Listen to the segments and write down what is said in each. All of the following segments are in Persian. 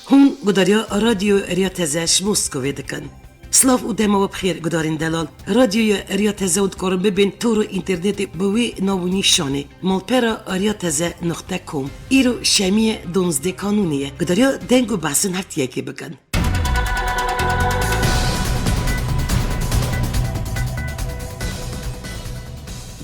هون گداریا رادیو ریاتزش موسکوی دکن. سلاف و دما و بخیر گدارین دلال. رادیو ریاتزه و دکارم ببین تو رو اینترنت بوی ناونی شانه. مالپرا ریاتزه نقطه کم. ایرو شمی دونزده کانونیه. گداریا دنگو بحثن هرتیه که بکن.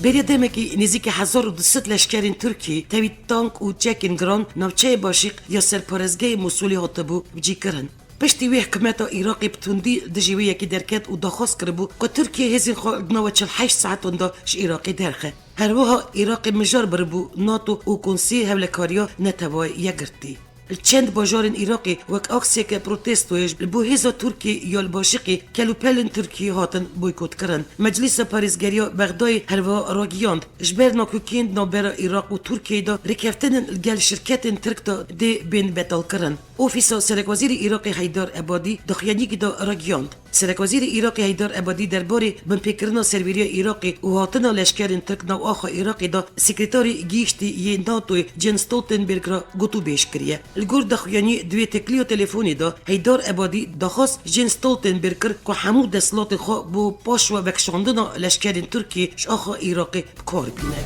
بریا دمکی نزدیک 1200 لشکرین ترکی تاوی تانک و چکین گران نوچه باشیق یا سرپرزگی موسولی هاتبو بجی کرن. پشتی وی حکمت عراقی بتوندی دجیوی یکی درکت و دخواست کربو که ترکیه هزین خود 48 ساعت وندا ش عراقی درخه. هر وها عراقی مجار بربو ناتو و کنسی هولکاریا نتوای یگرتی. چند باجارن عراقی وک اکسی که پروتستویش بو هزا ترکی یا الباشقی کلوپلن ترکی هاتن بویکوت کرن. مجلس پاریزگریا بغدای هروا راگیاند جبر ناکوکیند نابرا عراق و ترکیه دا رکفتنن گل شرکتن ترک دا دی بین بتال کرن. اوفیسا سرک وزیر عراقی حیدر عبادی دخیانیک دا راگیاند. سرک وزیر عراقی حیدر عبادی درباره بنپیکرنا سرویری عراقی و هاتنا لشکرین ترک نو آخا عراقی دا سکرتاری گیشتی یه ناتوی جن ستولتنبرگ را گوتو بیش کریه. الگور دخیانی دوی تکلیو تلفونی دا حیدر عبادی دخواست جن ستولتنبرگ کر که همو دستلات خوا بو پاش و بکشاندنا لشکرین ترکی ش آخا عراقی بکار بینه.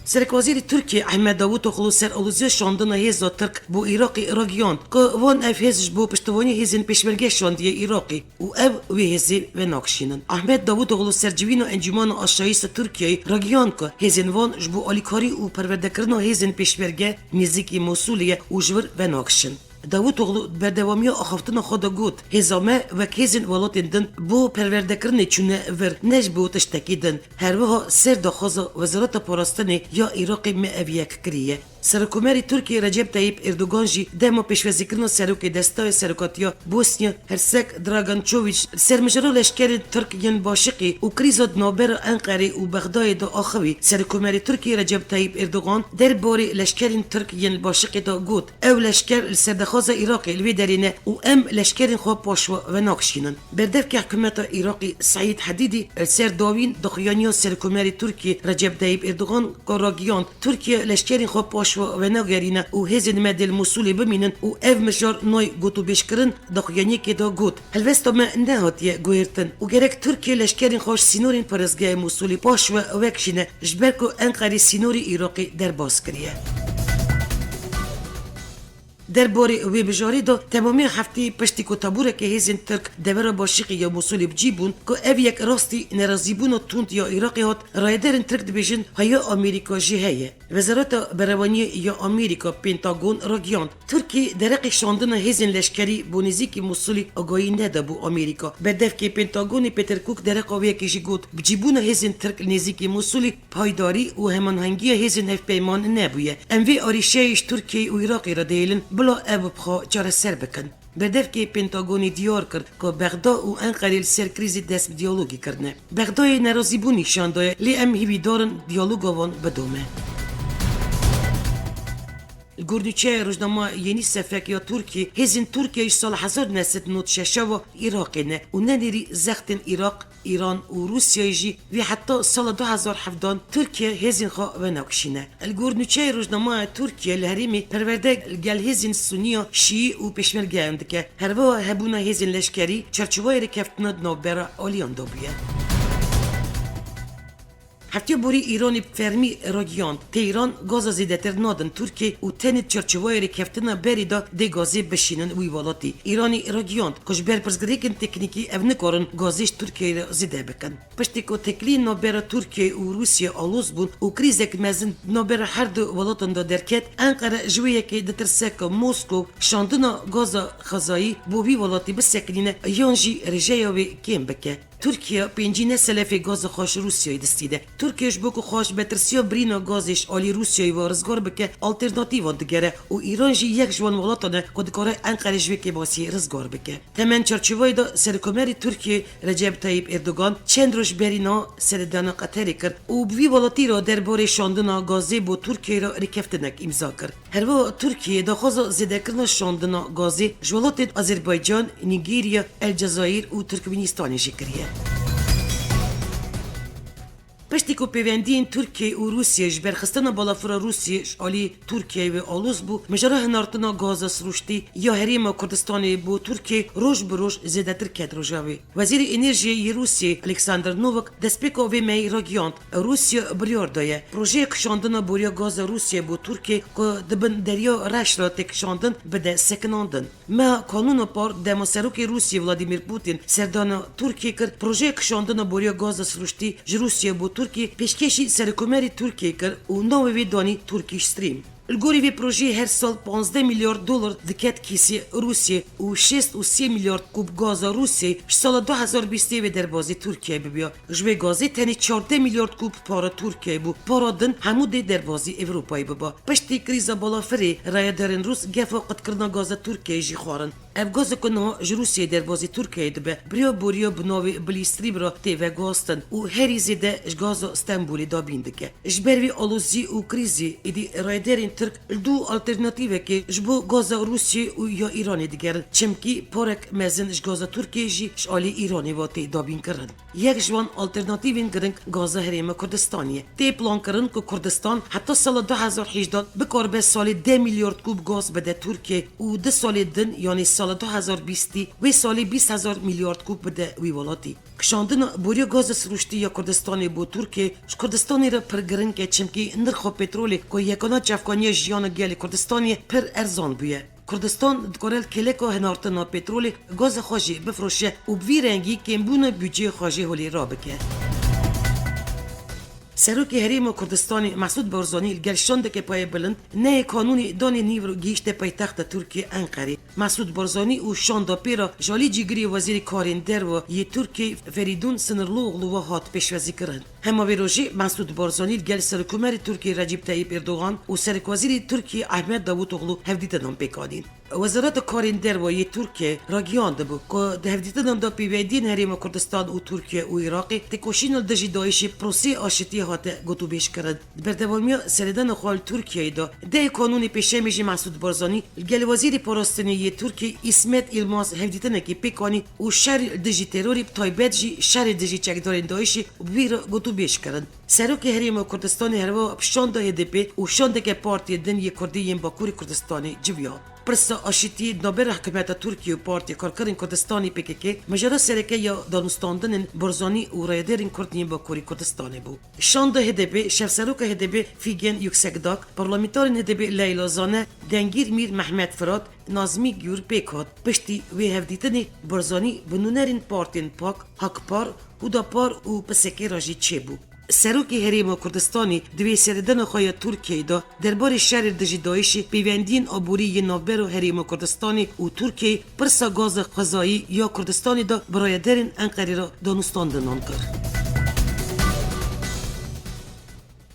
سرک وزیر ترکیه احمد داوطوغلو سر الوزیا شاندنا هزا ترک بو عراقی راگیاند که وان اف هزش بو پشتوانی هزین پیشمرگه شاندیه عراقی و او وی هزی و ناکشینن. احمد داوطوغلو سر جوین انجمان آشایست ترکیه راگیاند که هزین وان جبو آلیکاری و پروردکرنا هزین پیشمرگه نزدیکی موسولیه و جور و ناکشن. داوطوغلو بردوامی آخفتن خدا گوت هزامه و کیزن ولاتن دن بو پروردکرنه چونه ور نج بو تشتکیدن هر وها سر دخوازا وزارت پاراستن یا عراق معویک کریه. سرکومری ترکیه رجب طیب اردوگان جی دما پیشوازی کرنا سروک دستای سرکاتیا بوسنیا هرسک دراگانچوویچ سرمجرا لشکر ترک ین باشقی و کریزاد نابر انقره و بغداد دا آخوی سرکومری ترکیه رجب طیب اردوگان در باری لشکرین ترک ین باشقی دا گوت او لشکر سردخواز عراقی الوی درینه و ام لشکرین خواب پاشوا و ناکشینن. بردف که حکومت عراقی سعید حدیدی سر داوین دخیانیا سرکومری ترکیه رجب طیب اردوگان کاراگیان ترکیه لشکرین خواب پاش و نگرینه و هزین مدل موسولی بمینن و اف مجار نای گوتو بیش کرن دخیانی که دا گوت هلوستا ما نهاتیه گویرتن و گرک ترکیه لشکرین خوش سینورین پرزگاه موسولی پاش و وکشینه جبرکو انقری سینوری عراقی در باز کریه. در باری وی بجاری دا تمامی هفته پشتی کتابوره که هزین ترک دور باشیقی یا موسولی بجیبون که او یک راستی نرازیبون و توند یا عراقی هات رایدرین ترک دبیجن هیا آمریکا جیهیه. وزارت بروانی یا آمریکا پنتاگون راگیاند ترکی درقی شاندن هزین لشکری بونیزیکی موسولی آگاهی نده بو آمریکا. بدف که پنتاگون پترکوک درق آویه که جیگود بجیبون هزین ترک نزیکی موسولی پایداری و همانهنگی هزین هف پیمان نبویه. اموی آریشهش ترکی و عراقی را دیلن بلا ابو بخوا جار سر بکن. بدف که پنتاگونی دیار کرد که بغداد و انقره سر کریزی دست دیالوگی کردنه. بغداد نرازی بونی شانده لی ام هیوی دارن دیالوگوان بدومه. گردوچه روزنامه یعنی سفک یا ترکی هزین ترکیه سال 1996 و عراقی نه و نداری زختن عراق ایران و روسیه جی و حتی سال 2017 ترکیه هزین خواه و ناکشینه. الگردوچه روزنامه ترکیه لحریمی پرورده گل هزین سونیا شیعی و پشمرگه اندکه هر وها هبونه هزین لشکری چرچوهای رکفتند نوبرا آلیان دوبیه. هفته بوری ایرانی فرمی راگیاند تهران گاز زیده تر نادن ترکیه و تنید چرچوهای رکفتنا بری دا دی گازی بشینن وی والاتی. ایرانی راگیاند کش برپرزگریکن تکنیکی او نکارن گازیش ترکیه را زیده بکن. پشتی که تکلی نابرا ترکیه و روسیه آلوز بون و کریزک مزن نابرا هر دو والاتن دا درکت انقره جویه که دترسک موسکو شاندنا گاز خزایی بو وی والاتی بسکنینه یانجی رجیاوی کم بکه. ترکیه پنجی نسل گاز خوش روسیایی دستیده. ترکیهش بکو خوش بترسیا برینا گازش آلی روسیایی وارزگار بکه آلترناتیو دگره و ایران جی یک جوان ولاتانه که دکاره انقره جوی که باسی رزگار بکه. تمن چرچوای دا سرکومری ترکیه رجب طیب اردوگان چند روش برینا سردانا قطری کرد و بوی ولاتی را درباره شاندنا گازی با ترکیه را رکفتنک امضا کرد. هر و ترکیه دا خوزا زده کرنا شاندنا گازی جوالات آذربایجان، نیجریه، الجزایر و ترکمنستان جکریه. پشتی که پیوندین ترکیه و روسیه جبر خستن بالافرا روسیه شالی ترکیه و آلوز بو مجرا هنارتنا گاز سروشتی یا حریم کردستان بو ترکیه روش بروش زیده تر کد روژاوی. وزیر انرژی روسیه الکساندر نووک دسپیکو وی می راگیاند روسیه بریار دایه پروژه کشاندن بوریا گاز روسیه بو ترکیه که دبن دریا رش را تکشاندن بده سکناندن. ما قانون پار دموسروک روسیه ولادیمیر پوتین سردان ترکیه کرد پروژه کشاندن بوریا گاز سروشتی ج روسیه بو ترکیه پیشکشی سرکومری ترکیه کرد و نووی دانی ترکیش ستریم. الگوری وی پروژه هر سال 15 میلیارد دلار دکت کیسی روسیه و 6.3 میلیارد کوب گاز روسیه سال 2020 و در بازی ترکیه ببیا. جوی گازی تنی 14 میلیارد کوب پارا ترکیه بو پارا دن هموده در بازی اروپایی ببا. پشتی کریزا بالافری رای دارن روس گفا قد کرنا گاز ترکیه جی خوارن. اف گاز کنها روسیه در بازی ترکیه دبه بریا بوریا بناوی بلیستری برا تیوه گاستن و هری زیده گاز استانبولی دا بیندکه. جبروی آلوزی و کریزی ایدی رای دارن ترک دو آلترناتیوه که جبو گاز روسیه و یا ایرانی دیگر چمکی پارک مزن گاز ترکیه جی شالی ایرانی و تی دابین کرن. یک جوان آلترناتیوین گرنگ گاز حریم کردستانیه. تی پلان کرن که کردستان حتی سال 2018 بکار به سال 10 میلیارد کوب گاز بده ترکیه و 10 سال دن یعنی سال 2020 و سال 20,000 میلیارد کوب بده وی ولاتی. کشاندن بوریا گاز سروشتی یا کردستانی بو ترکیه کردستانی را پرگرن که چمکی نرخ پترولی که یکانا چفکانی جیان گلی کردستانی پر ارزان بیه. کردستان دکارل کلکو هنارتنا پترولی گاز خواجی بفروشه و بوی رنگی کمبون بودجه خواجی هولی را بکه. سروک حریم کردستانی مسعود بارزانی گلشانده که پای بلند نه قانونی دانی نیورو گیشته پایتخت ترکیه انقره. مسعود بارزانی و شاندا پیرا جالی جیگری وزیر کارین در و یه ترکی فریدون سنرلو اغلو هات پیشوازی کرد. همه ویروژی مسعود بارزانی گل سرکومر ترکیه رجب طیب اردوغان و سرک وزیر ترکیه احمد داوود اغلو هفدیدن پیکادین. وزارت کارین در و یه ترکیه راگیانده بود که هفدیدن دا پیویدین حریم کردستان و ترکیه و عراقی تکوشین دژی دایشی پروسی آشتی هات گوتو بیش کرد. بردوامیا سردن خال ترکیه دا ده قانونی پیشه میشه مسعود بارزانی گل وزیر پاراستانی ترکیه اسمت ایلماز هفدیدن که پیکانی و شر دژی تروری تایبت جی شر دژی چکدارین دایشی ویر گوتو بیش کرد. سروک حریم کردستان هروا شانده هدپی و شانده که پارتی دن یک کردی باکوری کردستانی جویا. پرسا آشتی نابر حکومت ترکیه و پارتی کارکرین کردستانی PKK مجرا سرکه یا دانستاندن برزانی و رایدرین کردین باکوری کردستانی بو. شانده هدپی شفسروک هدپی فیگن یکسکداک پارلمانتارین هدپی لیلا زانه دنگیر میر محمد فراد نازمی گیور پیکات پشتی وی هفدیتنی برزانی بنونرین پارتین پاک حکپار هوداپار و پسکی راجی چه بو. سروکی حریم کردستانی دوی سردن خواه ترکیه دا درباره شهر دژی دایشی پیوندین آبوری نوبر و حریم کردستانی و ترکیه پرسا گاز خزایی یا کردستانی دا برای درین انقره را دانستاندنان کرد.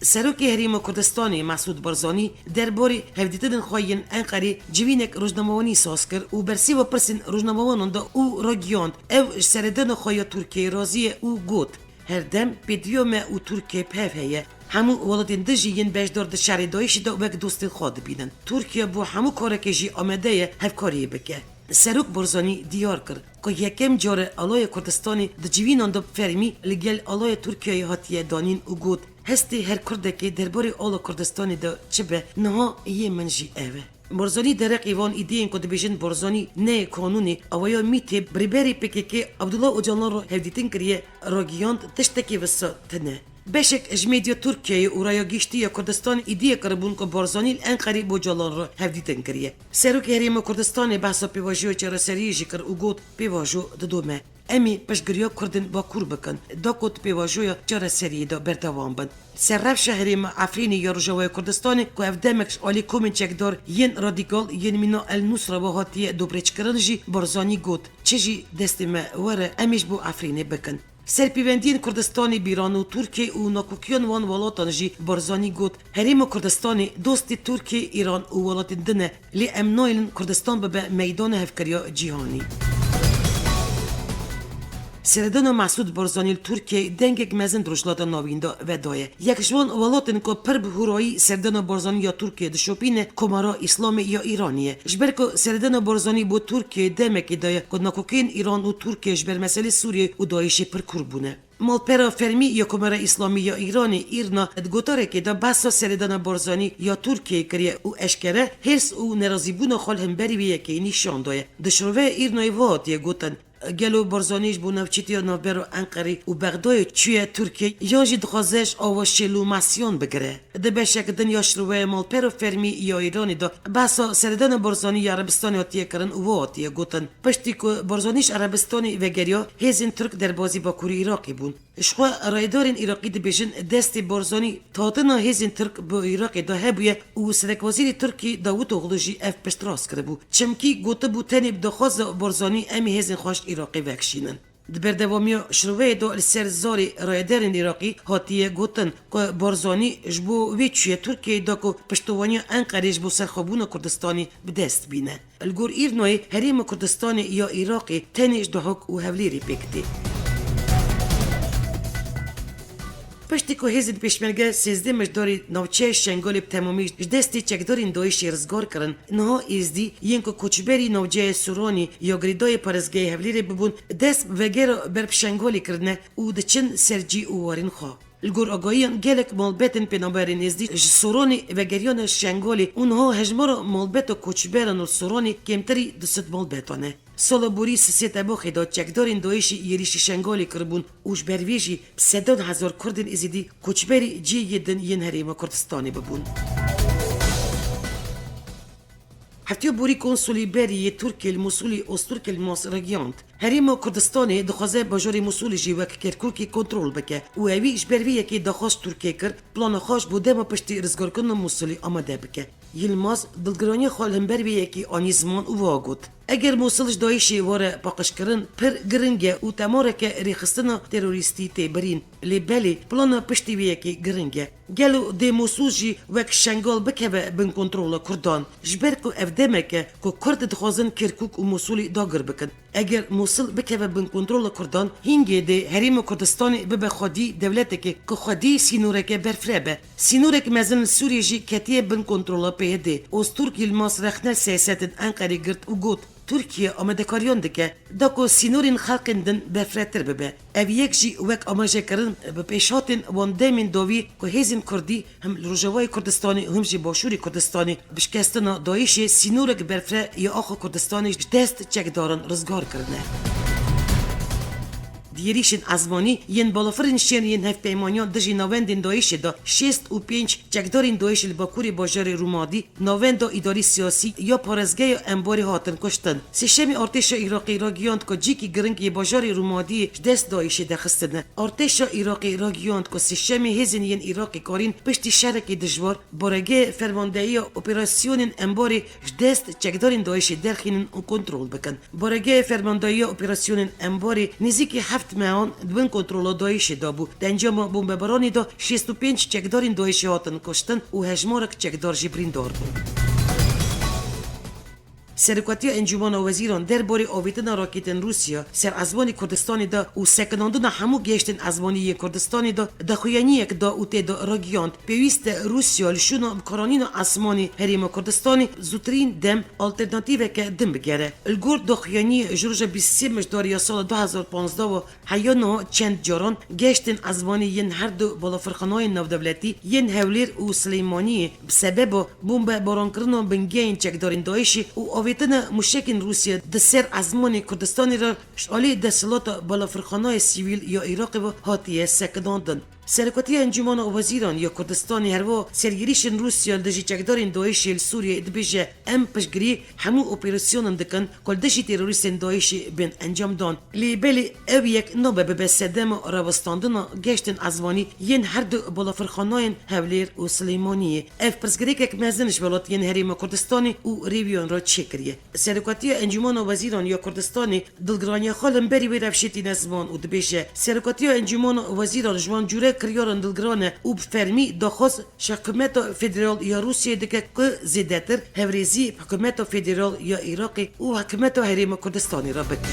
سروکی حریم کردستانی مسعود بارزانی درباره هفدیدن خواهین انقره جوینک روزنامه‌وانی ساز کرد و برسی و پرسین روزنامه‌وانان دا او را گیاند او سردن خواه ترکیه رازی او گوت هر دم پیدیوم او ترکیه پهیه همو ولادین دژین بهدار د شهر دایشی دا وک دوستین خود بینن. ترکیه بو همو کارکی جی آمده هفکاری بکه. سروک بارزانی دیار کرد که یکم جاره آلای کردستانی د جوینان دا فرمی لگل آلای ترکیه هاتیه دانین او گود هستی هر کردکی درباره آلا کردستانی دا چه به نها یه منجی اوه. بارزانی درق ایوان ایدین که دبیجن بارزانی نه قانونی اویا میته بریبری PKK عبدالله اوجانلان رو هفدیتین کریه راگیاند تشتکی وسا تنه. بشک اجمیدیا ترکیه و رایا گیشتی کردستان ایدیه کربون که بارزانی انقری بوجالان رو هفدیتین کریه. سروک حریم کردستان بحثا پیواجو چراسری جکر او گود پیواجو ددومه. امی پشگریا کردن با کور بکن دا کد پیواجویا چراسری دا بردوام بند. سرف شهریم افرینی یا رجوای کردستان که افدامکش آلی کومن چکدار ین رادیکال ین مینا النصره و هاتی دوبرچ کرنجی بارزانی گود چجی دستیم وره امیش بو افرینی بکن. سرپیوندین کردستانی بیران و ترکیه و ناکوکیان وان ولاتان جی بارزانی گود حریم کردستانی دوستی ترکیه ایران و ولاتین دنه لی امنایلن کردستان به میدان هفکریا جیهانی. سردن مسعود بارزانی ترکیه دنگک مزن درشلات ناویندا ودایه. یک جوان ولاتن که پر به هورایی سردن بارزانی یا ترکیه دشوپینه کمارا اسلامی یا ایرانیه. جبر که سردن بارزانی با ترکیه دمکی دایه که ناکوکین ایران و ترکیه جبر مسئله سوریه و دایشی پر کربونه. مالپرا فرمی یا کمر اسلامی یا ایرانی ایرنا ادگوتاره که دا بحثا سردان برزانی یا ترکیه کریه او اشکره هرس او نرازی بون خال هم بری بیه که نشان دایه دشروه ایرنای واد یه گوتن گلو برزانیش بو نوچیتی و نوبرو انقری و بغدای چوی ترکیه یا جی دخوازش آوا شلوماسیون بگره ده بشک دنیا شروع مالپرو فرمی یا ایرانی دا بحثا سردان برزانی یا عربستانی آتیه کرن و آتیه گوتن پشتی که برزانیش عربستانی و گریا هزین ترک در بازی با کوری عراقی بون شخوا رایدارین عراقی ده بیشن دست برزانی تاتنا هزین ترک با عراقی دا هبویه و سرک وزیر ترکی داوود اغلوجی اف پشت راست کرده بو چمکی گوته بو تنیب دخواز برزانی امی هزین خوش عراقی وکشینن دبردوامی شروع دو سرزاری رایدرین عراقی هاتیه گوتن که برزانی جبو ویچوی ترکیه دا که پشتوانی انقره جبو سرخوبون کردستانی بدست بینه الگور ایرنوی حریم کردستانی یا عراقی تنیش دهک و هولیری بکتی پشتی که هزین پیشمرگه 13 مجداری نوچه شنگالی تمامیش دستی چکدارین دایشی رزگار کرن نها ایزدی ین که کچبری نوچه سورانی یا گریدای پرزگه هولیری ببون دست وگر برب شنگالی کرنه او دچن سرجی اوارین خواه الگور آگاهیان گلک مالبتن پنابرین ازدی سورانی و گریان شنگالی اونها هجمار مالبت و کچبران و سورانی کمتری دست مالبتانه سال بوری سیت اباخی دا چکدارین دایشی یریشی شنگالی کربون اوش برویجی 100,000 کردین ازدی کچبری جی یدن ین هریم کردستانی ببون هفتیو بوری کنسولی بری ترکی الموصولی استرک الماس هریم کردستانی دخوازه باجاری موصولی جی وک کرکوکی کنترل بکه و اوی اجبرویه که دخواست ترکیه کر پلان خواش بوده ما پشتی رزگار کنن موصولی آمده بکه یلماز دلگرانی خال هم برویه که آنی زمان او واگود اگر موصلش دایشی واره باقش کرن پر گرنگه و تماره که ریخستنا تروریستی تی برین لی بلی پلان پشتی ویه که گرنگه گلو دی موصول جی وک شنگال بکه بن کنترول کردان جبر کو افدمه که کرد دخوازن کرکوک و موصولی داگر بکن اگر موصل بکه بن کنترل کردان هینگه دی حریم کردستانی ببه خودی دولته که خودی سینوره که برفربه سینوره که مزن سوریه جی کتیه بن کنترل پیده از ترک یلماس رخنه سیاست انقره گرد و گوت ترکیه آمده کاریان دکه داکو سینورین خلقندن بفرتر ببه او یک جی وک آماجه کرن به پیشاتین وان دیمین داوی که هیزین کردی هم روژوای کردستانی هم جی باشوری کردستانی بشکستنا دایش سینورک برفره یا آخو کردستانی دست چک دارن رزگار کرنه دیریشن ازمانی ین بالافرین شین ین هف پیمانیان دژی نوندین دایش دا 6 و 5 چکدارین دایش الباکوری باجار رومادی نوند اداری سیاسی یا پارزگه یا انباری هاتن کشتن سیشمی ارتش عراقی را گیاند که جیکی گرنگی باجار رومادی دست دایش دخستن ارتش عراقی را گیاند که سیشمی هزین ین عراقی کارین پشتی شرکی دجوار بارگه فرماندهی اپراسیون انباری دست چکدارین دایش درخینن و کنترل بکن بارگه فرماندهی اپراسیون انباری نزدیک معاون دوین کنترل دایش دابو دنجام بمبارانی دا 65 چکدارین دایش هاتن کشتن و هجمارک چکدار جبرین دار بود. سرکاتی انجمن وزیران درباره آویتن راکتن روسیا سر ازبانی کردستانی دا و سکناندن همو گشتن ازبانی کردستانی دا دخویانی یک دا و تی دا راگیاند پیوست روسیا لشون کارانین اسمانی حریم کردستانی زودترین دم آلترناتیو که دم بگیره الگور دخویانی جورج 23 مجداری سال 2015 و حیانا چند جاران گشتن ازبانی ین هر دو بالافرخانای نودولتی ین هولیر و سلیمانی بسبب بمب باران کردن بنگین چکدارین دایشی و آویتن مشکین روسیه ده سر ازمانی کردستانی را شالی دستلات بالافرخانای سیویل یا عراق و هاتیه سکنداندن. سرکاتی انجمن وزیران یا کردستانی هروا سرگیریشن روسیا دژی چکدارین دایش سوریه دبیجه ام پشگری همو اپراسیون دکن کل دژی تروریستن دایش بین انجام دان لی بلی او یک نوبه به سدم راوستاندن گشتن ازوانی ین هر دو بالافرخاناین هولیر و سلیمانی اف پرسگری که مزنش ولات ین حریم کردستانی و ریویون را چکریه سرکاتی انجمن وزیران یا کردستانی دلگرانی خالم بری وی رفشتی نزمان و دبیجه سرکاتی انجمن وزیران جوان جوره کریارن دلگرانه او فرمی داخواست حکومت فدرال یا روسیه دکه که زیدتر هوریزی حکومت فدرال یا عراقی و حکومت حریم کردستانی را بکن.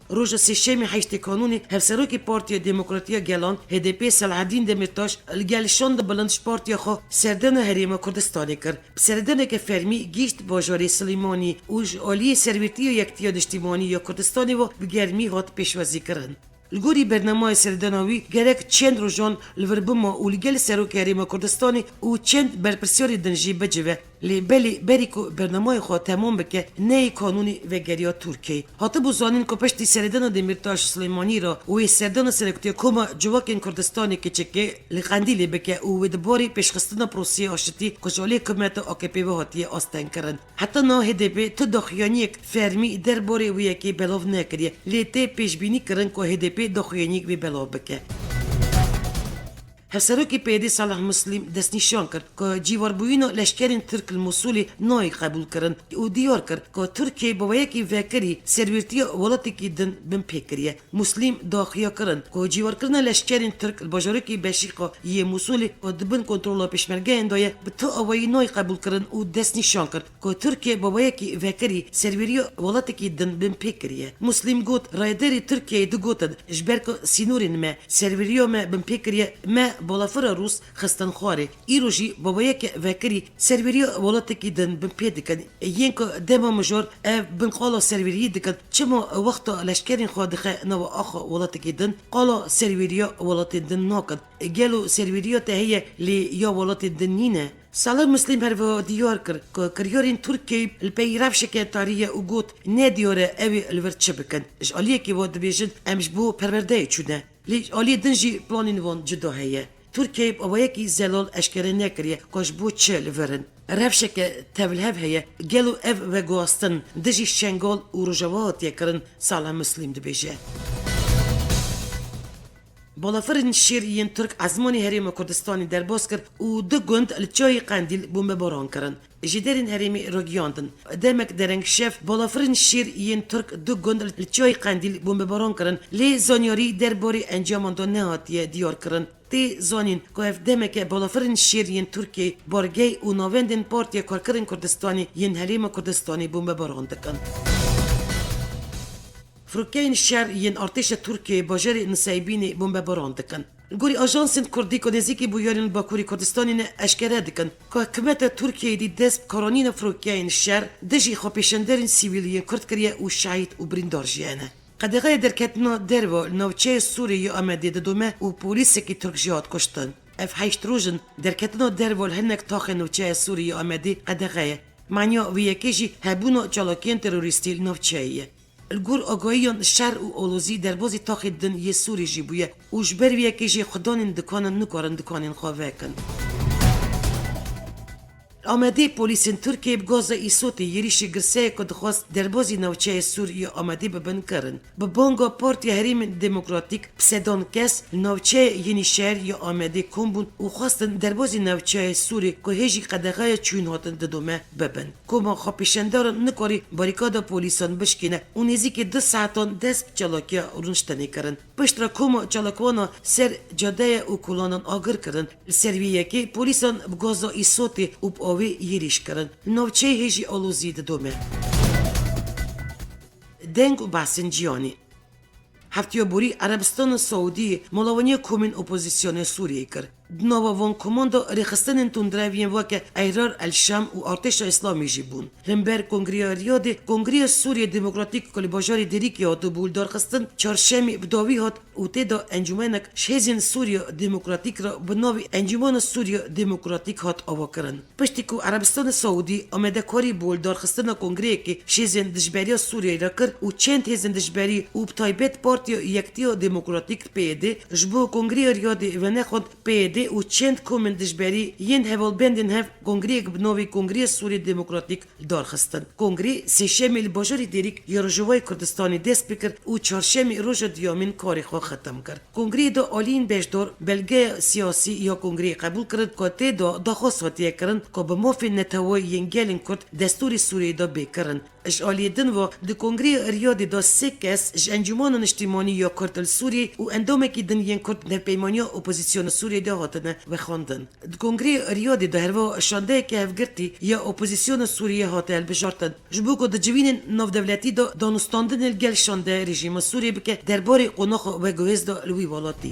روز سیشم هشت کانونی هفسروکی پارتی دموکراتیا گلان HDP سلعدین دمیرتاش الگلشان د بلندش پارتیا خو سردن حریم کردستانی کرد. سردن که فرمی گیشت باجاری سلیمانی اوج عالی سرویتی و یکتیا دشتیمانی یا کردستانی و بگرمی هات پیشوازی کرن. الگوری برنامه سردناوی گرک چند روزان لوربما و لگل سروک حریم کردستانی و چند برپرسیاری دنجی بجوه بلی بریکو برنامه خود تمام بکه نه کانونی و گریا ترکیه. حتی بزانین که پشتی سردن دمیرتاش سلیمانی را و سردن سرکتیا کما جواکین کردستانی که چکه لقندیلی بکه و دباری پیشخستن پروسی آشتی کجالی کمت AKP و هاتی آستن کرن. حتی نه HDP تو دخیانیک فرمی در باری و یکی بلاو نکریه لیتی پیش بینی کرن که HDP دخیانیک و بلاو بکه. هفسروکی پیدی صالح مسلم دست نشان کرد که جیواربوینا لشکرین ترک الموصولی نای قبول کرن و دیار کرد که ترکیه با یکی وکری سرویرتی ولاتی که دن بن پیکریه. مسلم داخیا کرن که جیوار کردن لشکرین ترک الباجارکی بشیقا یه موصولی و دبن کنترول پیشمرگه اندایه به تو آوایی نای قبول کرن و دست نشان کرد که ترکیه با یکی وکری سرویری ولاتی که دن بن پیکریه. مسلم گوت رایدری ترکیه دو گوتن جبر که سینورین ما سرویریو ما بن پیکریه ما بالافر روس خستن خواره ایروجی بابایی که وکری سرویری ولاتی که دن بن پیدکن یین که دما مجور بن قالا سرویری دکن چما وقت لشکرین خادخه نو آخا ولاتی که دن قالا سرویری ولاتی دن ناکد گلو سرویری تهیه لی یا ولاتی دن نینه. صالح مسلم هر دیار کرد که کریارین ترکیه الپی رفشک تاریه و گوت ندیاره اوی الورچه بکن اش آلیه که واد بیشن امش بو پرورده چونه لیش آلیه دنجی پلانین وان جدا هیه. ترکیه با یکی زلال اشکره نکریه کاش بو چه لورن. رفشک تولهف هیه گلو اف و گواستن دجی شنگال و رجوات یکرن صالح مسلم دبیجه. بالافرین شیریین ترک ازمانی حریم کردستانی در باز کرد و دو گند لچای قندیل بمباران کردن. جدرین حریمی روگیاندن. دمک درنگ شف بالافرین شیریین ترک دو گند لچای قندیل بمباران کردن. لی زانیاری درباری انجاماندن نهاتیه دیار کردن. تی زانین که اف دمک بالافرین شیریین ترکی بارگی و نوندن پارتی کارکرین کردستانی ین حریم کردستانی بمباران دکن. فروکین شهر ین ارتش ترکیه باجر نسایبینی بمباران دکن. گوری آژانس کردی که نزدیکی بویارین باکوری کردستانی نه اشکره دکن که حکومت ترکیه دی دست کارانین فروکین شهر دژی خاپیشندرین سیویلیین کرد کریه و شهید و بریندار جیانه. قدغه درکتنا درو نوچه سوریه آمده دومه و پلیس کی ترک جهاد کشتن. اف هشت روزن درکتنا درو هنک تاخ نوچه سوریه آمده قدغه معنی ویکیجی هبونو چالاکین تروریستی نوچهیه. الگور آگاهیان شر و آلوزی در بازی تاخت دن یه سوری جیبویه و جبر ویه کشی خدانین دکانن نکارن دکانین خواه کن. آمده پلیسین ترکیه بگازه ایسوتی یریشی گرسه که دخواست در بازی نوچه سوریه آمده ببن کرن. به بانگا پارتی حریم دموکراتیک پسدان کس نوچه یعنی شهر یا آمده کن بون و خواستن در بازی نوچه سوری که هیچی قدغه چون هاتن ددومه ببن. کما خاپیشندارن نکاری باریکادا پلیسان بشکنه و نزدیک 2 ساعتان دست چالاکیا رونشتنی کرن. پشت را کما چالاکوانا سر جاده و کلانان آگر کرن. سرویه که پلیسان بگازه ایسوتی و یریش کردن. نوچه هیچی آلوزی دومه. دنگ و باسنجیانی. هفتیو بوری عربستان سعودی ملاونی کومین اپوزیسیون سوریه کرد. نوا وان کماندا رخصتن تندروین واکه ایرار الشام و ارتش اسلامی جیبون. رمبر کنگریا ریاض کنگریا سوریه دموکراتیک کلی باجاری دیریک یاد بول دارخستن چهارشنبه بداوی هات و تدا انجمنک شهزین سوریه دموکراتیک را به نام انجمن سوریه دموکراتیک هات آوکرن. پشتی کو عربستان سعودی آمده کاری بول دارخستن کنگریه که شهزین دشبری سوریه را کرد و چند هزین دشبری و بتایبت پارتی یکتیا دموکراتیک پیده جبو کنگریا ریاض و نخود پیده و چند کومن دشبری ین هول بندن هف کنگری بنوی کنگری سوری دموکراتیک دارخستن. کنگری سه‌شنبه الباجاری دیریک یارجوای کردستانی دست بکرد و چهارشنبه روز دیامین کاری خو ختم کرد. کنگری دا آلین بهشدار بلگه سیاسی یا کنگری قبول کرد که تی دا دخواست وطیه کرد که به موفی نتوای ینگلین کرد دستوری سوری دا بکرن. اجالی دن و د کنگره ریاضی دا سه کس اج انجمن اجتماعی یا کرد سوری و اندام کی دن ین کرد در پیمانی اپوزیسیون سوری ده هاتن و خواندن د کنگره ریاضی دا هروا شانده که هفگرتی یا اپوزیسیون سوریه هاتل بجارتن جبو کو د جوین نو دولتی دا دانستاندن الگل شانده رژیم سوری بکه درباره قناخ و گوهز دا لوی والاتی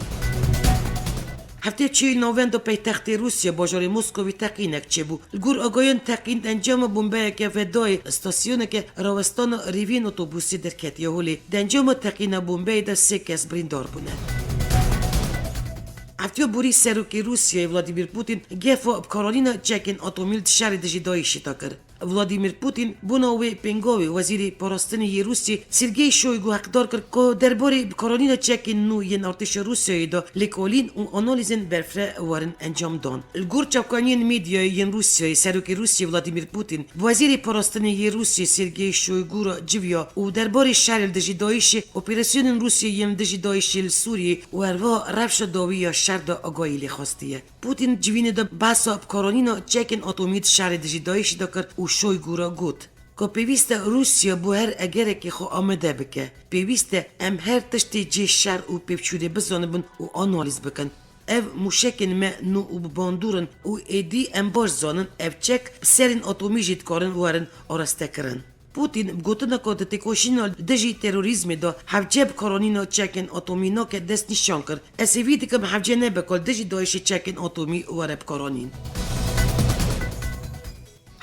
هفته 49 do pejtexti Rusya bajarê Moskowê teqînek çêbû. Li gor agahiyên teqîn encama bombeyeke vedayê stasyoneke rawestana rêviyên otobûsê derketiye holê. Di encama teqîna bombeyê de sê kes birîndar bûne. Haftiya borî serokê Rusyayê Vladimir Putin gefa karolîna çekên atomîl di şerê de jî Daişî kir. Vladimir Putin buna wê pêngavê wezîrê parastinê yê Rûsyê Sergey Shoigu hekdar kir ku derbarê karolîna çekên nû yên artêşa Rûsyayê de lêkolîn û analîzên berfre werin encam dan. Li gor çavkaniyên medyayê yên Rûsyayê serokê Rûsyê Vladimir Putin wezîrê parastinê yê Rûsyê Sergey Shoigu ra civiya û derbarê şerê li dijî Daişê operasyonên Rûsyayê yên dijî Daişê li Sûriyê û herva rewşa dawî ya şer de agahî lê xastiye. Putin civînê de behsa karolîna çekên atomî di şerê dijî Daişê de kir û Shoigu ra got ku pêwîst e Rûsya bu her egerekê xwe amade bike. Pêwîst e em her tiştê cê şer û pêvçûrê bizanibin û analîz bikin. Ev mûşekên me nû û bi bandûrin û êdî em baş zanin ev çek bi serên atomî jî dikarin werin arastekirin. Putin bi gotina ku di têkoşîna dijî terorîzmê de hevce bi karolîna çekên atomî nake dest nîşan kir. Ez hêvî dikim hevce nebe ku dijî Daişê çekên atomî were bikaranîn.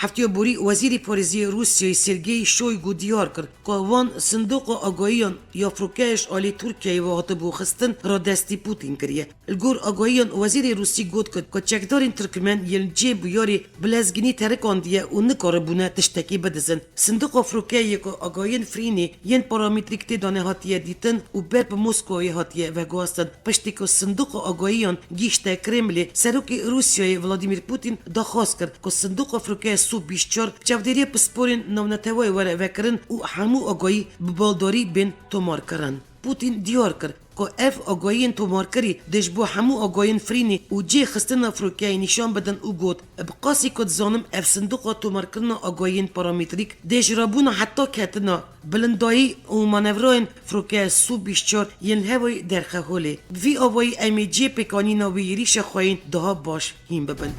Haftiya borî wezîrê parêzîya Rûsyayê Sergey Shoigu diyar kir ku wan sindoqa agahiyan ya Firokeyê ji alî Tirkiyeyê ve hatibû xistin ra destî Putin kiriye. Li gor agahiyan wezîrê Rûsî got kir ku çekdarên Tirkmen yên cê bûyarê bilezginî terikandiye û nikaribûne tiştekî bidizin. Sindoqa Firokeyê ku agahiyên frînê yên parametrîk tê danê hatiye dîtin û ber bi Moskowê hatiye veguhastin piştî ku sindoqa agahiyan gîşte Kremlê serokê Rûsyayê Vladimir Putin daxwaz kir ku sindoqa Firokeyê Sû bîşçar çavdêriya pisporên navnetewayê were vekirin û hemû agahî bi baldarî bên tomarkirin. Putin diyar kir ku ev agahiyên tomarkirî di ji bo hemû agahiyên frînê û cê xistina Firokeyê nîşan bidin û got bi qasî ku dizanim ev sindoqa tomarkirina agahiyên parametrîk dê ji rabûna heta ketina bilindayî û manevrayên Firokeyê Sû bîşçar yên hevayê derxe holê. Bi vî avayî em ê cê pêkanîna wî êrîşa xwayîn daha baş hîn bibin.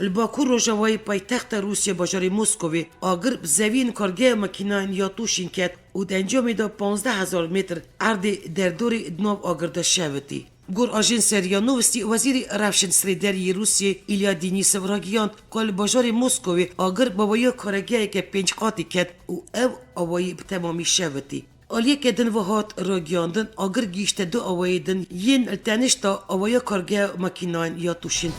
Li Bakur rojavayê paytexta Rûsya bajarê Moskowê agir bi zeviyên kargeya makînayên ya tûşîn ket û di encamê de 15,000 metr erdê derdorê di nav agir de şevitî. Gor Ajensya RIA Novosti wezîrê rewşên Srêderiyê Rûsyê İlya Denisev ra giyan ku li bajarê Moskowê agir bawaya kargeheke pênc qatî ket û ev awayî bi temamî şevitî. Aliyeke din ve hat ra giyandin agir gîşte du awayê din yên li tenişta awaya kargeya makînayên ya tûşîn.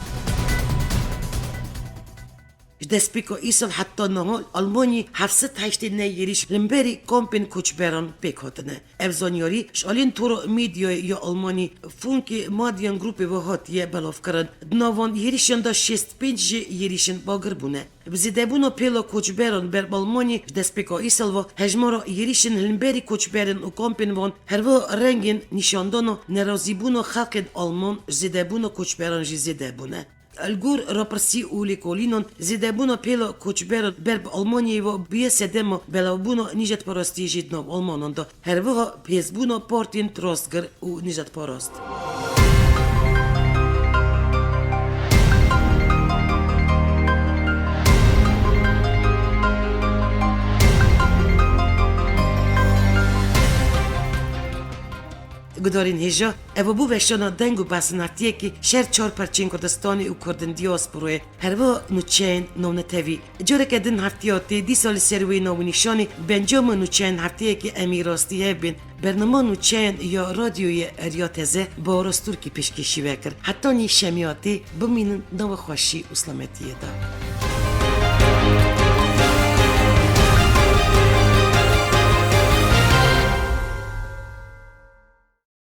Despika îsal heta niha Almanyê 780 neyêrîş li berî kampên koçberan pêk hatine. Ev zanyarî ji alên tora medyayê ya Almanî Funke Median Grupê ve hatiye belavkirin. Di navan êrişan de 65 jê êrişên bagir bûne. Bi zêdebûna pêla koçberan ber Almanyê ji destpêka îsal ve hejmara êrişên li berî koçberên û kampên wan herva rengên nîşandana nerazîbûna xelkên Alman ji zêdebûna koçberan jî zêde bûne. Li gor rapirsî û lêkolînan zêdebûna pêla koçberan ber bi Almanyayê ve bûye sedema belavbûna nîjetparastiyê jî di nav Almanan de herwiha pêzbûna partiyên rastgir û nîjetparast. Gudarên hêja ev bû veşana deng û besinatiyekî şer çar perçên Kurdistanê û Kurdên diyasporayê herwiha nûçeyên navnetevî. Careke din heftiya tê dîsa li ser wê navnîşanê bencama nûçeyên hefteyekî em ê rastî hev bên. Bernama nûçeyên ya radyoyê Erya Teze Baras Turkî pêşkêşî vekir. Hetanî şemiyatê bimînin nava xweşî û selametiyê de.